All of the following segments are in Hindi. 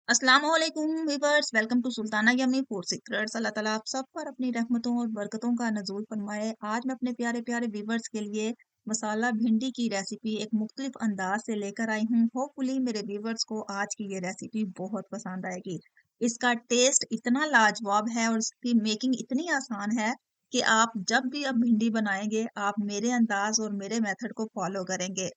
अस्सलाम वालेकुम viewers, welcome to Sultana yummy food secrets. अल्लाह ताला आप सब पर अपनी रहमतों और बरकतों का नज़ूल फरमाए। आज मैं अपने प्यारे प्यारे वीवर्स के लिए मसाला भिंडी की रेसिपी एक मुख्तलिफ अंदाज से लेकर आई हूँ। होपफुली मेरे वीवर्स को आज की ये रेसिपी बहुत पसंद आएगी। इसका टेस्ट इतना लाजवाब है और इसकी मेकिंग इतनी आसान है कि आप जब भी अब भिंडी बनाएंगे आप मेरे अंदाज और मेरे मेथड को फॉलो करेंगे।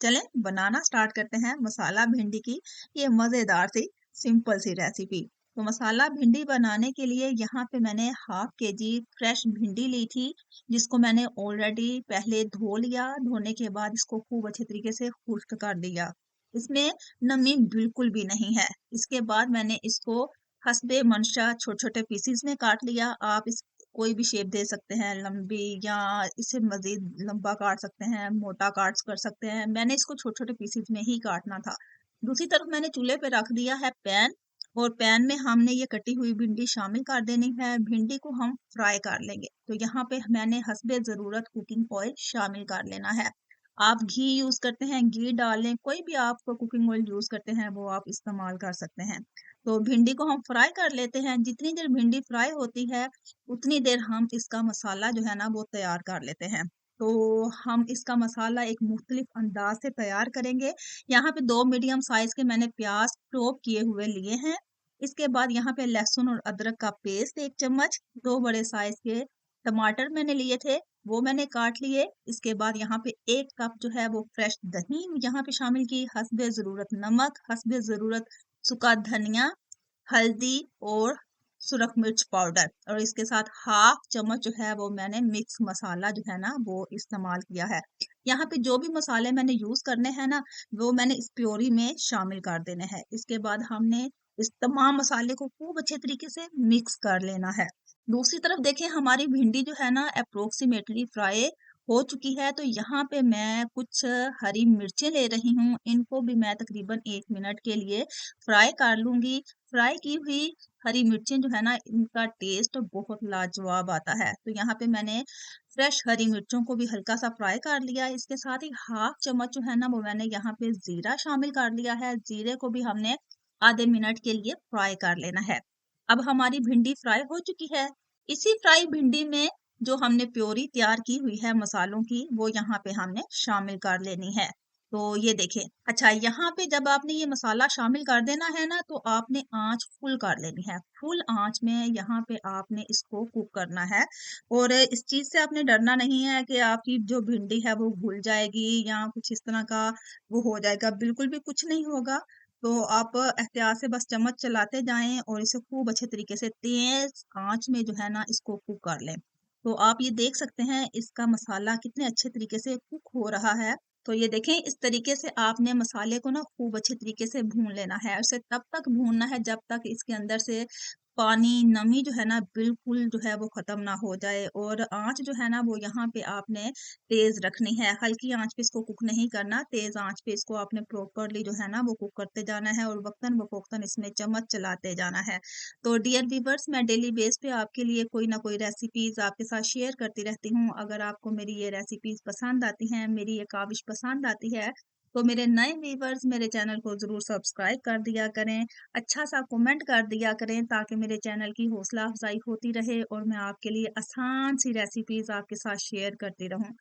चलें बनाना स्टार्ट करते हैं मसाला भिंडी की ये मजेदार सी सिंपल सी रेसिपी। तो मसाला भिंडी बनाने के लिए यहाँ पे मैंने हाफ के जी फ्रेश भिंडी ली थी, जिसको मैंने ऑलरेडी पहले धो लिया। धोने के बाद इसको खूब अच्छे तरीके से खुश्क कर दिया। इसमें नमी बिल्कुल भी नहीं है। इसके बाद मैंने इसको हसबे मंशा छोटे छोटे पीसीज में काट लिया। आप इस कोई भी शेप दे सकते हैं, लंबी या इसे मजीद लंबा काट सकते हैं, मोटा काट कर सकते हैं। मैंने इसको छोटे छोटे पीसेस में ही काटना था। दूसरी तरफ मैंने चूल्हे पे रख दिया है पैन, और पैन में हमने ये कटी हुई भिंडी शामिल कर देनी है। भिंडी को हम फ्राई कर लेंगे। तो यहाँ पे मैंने हस्बे जरूरत कुकिंग ऑयल शामिल कर लेना है। आप घी यूज करते हैं, घी डाल लें। कोई भी आप कुकिंग ऑयल यूज करते हैं वो आप इस्तेमाल कर सकते हैं। तो भिंडी को हम फ्राई कर लेते हैं। जितनी देर भिंडी फ्राई होती है उतनी देर हम इसका मसाला जो है ना वो तैयार कर लेते हैं। तो हम इसका मसाला एक मुख्तलिफ अंदाज से तैयार करेंगे। यहाँ पे 2 मीडियम साइज के मैंने प्याज चॉप किए हुए लिए हैं। इसके बाद यहाँ पे लहसुन और अदरक का पेस्ट 1 चम्मच, 2 बड़े साइज के टमाटर मैंने लिए थे, वो मैंने काट लिए। इसके बाद यहाँ पे 1 कप जो है वो फ्रेश दही यहाँ पे शामिल की, हस्बे जरूरत नमक, हस्बे जरूरत सूखा धनिया, हल्दी और सुरख मिर्च पाउडर, और इसके साथ हाफ चम्मच जो है वो मैंने मिक्स मसाला जो है ना वो इस्तेमाल किया है। यहाँ पे जो भी मसाले मैंने यूज करने हैं ना वो मैंने इस प्योरी में शामिल कर देने हैं। इसके बाद हमने इस तमाम मसाले को खूब अच्छे तरीके से मिक्स कर लेना है। दूसरी तरफ देखें हमारी भिंडी जो है ना अप्रोक्सीमेटली फ्राई हो चुकी है। तो यहाँ पे मैं कुछ हरी मिर्चें ले रही हूँ, इनको भी मैं तकरीबन 1 मिनट के लिए फ्राई कर लूंगी। फ्राई की हुई हरी मिर्चें जो है ना इनका टेस्ट बहुत लाजवाब आता है। तो यहाँ पे मैंने फ्रेश हरी मिर्चों को भी हल्का सा फ्राई कर लिया। इसके साथ ही हाफ चम्मच जो है ना वो मैंने यहाँ पे जीरा शामिल कर लिया है। जीरे को भी हमने आधे मिनट के लिए फ्राई कर लेना है। अब हमारी भिंडी फ्राई हो चुकी है। इसी फ्राई भिंडी में जो हमने प्योरी तैयार की हुई है मसालों की वो यहाँ पे हमने शामिल कर लेनी है। तो ये देखें। अच्छा, यहाँ पे जब आपने ये मसाला शामिल कर देना है ना तो आपने आंच फुल कर लेनी है। फुल आंच में यहाँ पे आपने इसको कुक करना है। और इस चीज से आपने डरना नहीं है कि आपकी जो भिंडी है वो घुल जाएगी या कुछ इस तरह का वो हो जाएगा, बिल्कुल भी कुछ नहीं होगा। तो आप एहतियात से बस चम्मच चलाते जाएं और इसे खूब अच्छे तरीके से तेज आंच में जो है ना इसको कुक कर लें। तो आप ये देख सकते हैं इसका मसाला कितने अच्छे तरीके से कुक हो रहा है। तो ये देखें इस तरीके से आपने मसाले को ना खूब अच्छे तरीके से भून लेना है। उसे तब तक भूनना है जब तक इसके अंदर से पानी नमी जो है ना बिल्कुल जो है वो खत्म ना हो जाए। और आंच जो है ना वो यहाँ पे आपने तेज रखनी है। हल्की आंच पे इसको कुक नहीं करना, तेज आंच पे इसको आपने प्रॉपरली जो है ना वो कुक करते जाना है और वक्तन बवक्तन इसमें चम्मच चलाते जाना है। तो डियर व्यूअर्स, मैं डेली बेस पे आपके लिए कोई ना कोई रेसिपीज आपके साथ शेयर करती रहती हूँ। अगर आपको मेरी ये रेसिपीज पसंद आती हैं, मेरी ये काविश पसंद आती है, तो मेरे नए व्यूअर्स मेरे चैनल को जरूर सब्सक्राइब कर दिया करें, अच्छा सा कमेंट कर दिया करें, ताकि मेरे चैनल की हौसला अफजाई होती रहे और मैं आपके लिए आसान सी रेसिपीज आपके साथ शेयर करती रहूं।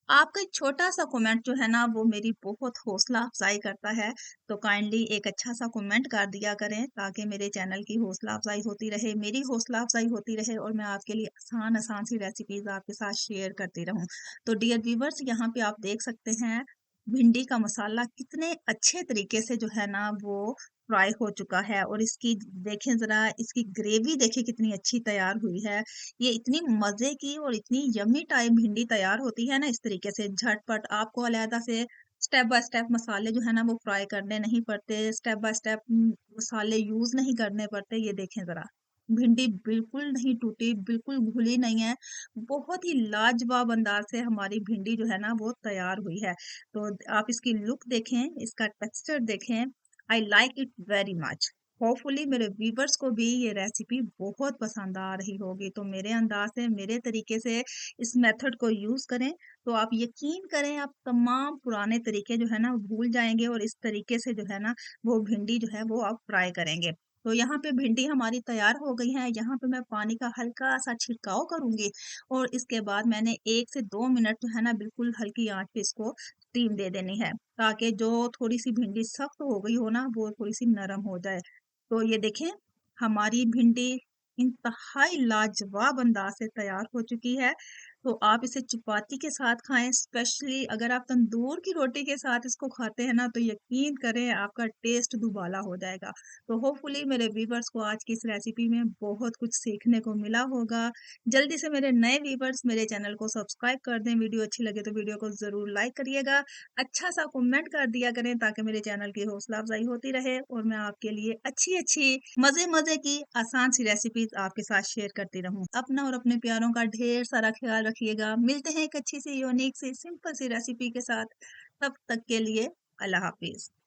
आपका एक छोटा सा कमेंट जो है ना वो मेरी बहुत हौसला अफजाई करता है। तो काइंडली एक अच्छा सा कमेंट कर दिया करें ताकि मेरे चैनल की हौसला अफजाई होती रहे, मेरी हौसला अफजाई होती रहे और मैं आपके लिए आसान आसान सी रेसिपीज आपके साथ शेयर करती रहूं। तो डियर व्यूवर्स, यहाँ पे आप देख सकते हैं भिंडी का मसाला कितने अच्छे तरीके से जो है ना वो फ्राई हो चुका है। और इसकी देखें जरा, इसकी ग्रेवी देखें कितनी अच्छी तैयार हुई है। ये इतनी मजे की और इतनी यम्मी टाइप भिंडी तैयार होती है ना इस तरीके से झटपट। आपको अलहदा से स्टेप बाय स्टेप मसाले जो है ना वो फ्राई करने नहीं पड़ते, स्टेप बाय स्टेप मसाले यूज नहीं करने पड़ते। ये देखें जरा, भिंडी बिल्कुल नहीं टूटी, बिल्कुल घुली नहीं है। बहुत ही लाजवाब अंदाज से हमारी भिंडी जो है ना वो तैयार हुई है। तो आप इसकी लुक देखें, इसका टेक्सचर देखें। I like it very much. Hopefully मेरे व्यूवर्स को भी ये रेसिपी बहुत पसंद आ रही होगी। तो मेरे अंदाज से, मेरे तरीके से इस मेथड को यूज़ करें, तो आप यकीन करें आप तमाम पुराने तरीके जो है ना भूल जाएँगे और इस तरीके से जो है ना वो भिंडी जो है वो आप फ्राई करेंगे। तो यहाँ पे भिंडी हमारी तैयार हो गई है, यहाँ पे मैं पानी का हल्का-सा छिड़काव करूँगी और इसके बाद मैंने 1 से 2 मिनट जो है ना बिल्कुल हल्की आँच पे इसको स्टीम दे देनी है, ताकि जो थोड़ी-सी भिंडी सख्त हो गई हो ना, वो थोड़ी-सी नरम हो जाए। तो ये देखें, हमारी भिंडी इंतहाई लाजवाब अंदाज से तैयार हो चुकी है। तो आप इसे चपाती के साथ खाएं, स्पेशली अगर आप तंदूर की रोटी के साथ इसको खाते हैं ना, तो यकीन करें आपका टेस्ट दुबाला हो जाएगा। तो होपफुली मेरे व्यूवर्स को आज की इस रेसिपी में बहुत कुछ सीखने को मिला होगा। जल्दी से मेरे नए व्यूवर्स मेरे चैनल को सब्सक्राइब कर दें, वीडियो अच्छी लगे तो वीडियो को ज़रूर लाइक करिएगा, अच्छा सा कमेंट कर दिया करें ताकि मेरे चैनल की हौसला अफजाई होती रहे और मैं आपके लिए अच्छी-अच्छी, मज़े-मज़े की आसान सी रेसिपीज़ आपके साथ शेयर करती रहूँ। अपना और अपने प्यारों का ढेर सारा ख्याल रखिएगा। मिलते हैं एक अच्छी सी, यूनिक सी, सिंपल सी रेसिपी के साथ। तब तक के लिए अल्लाह हाफ़िज़।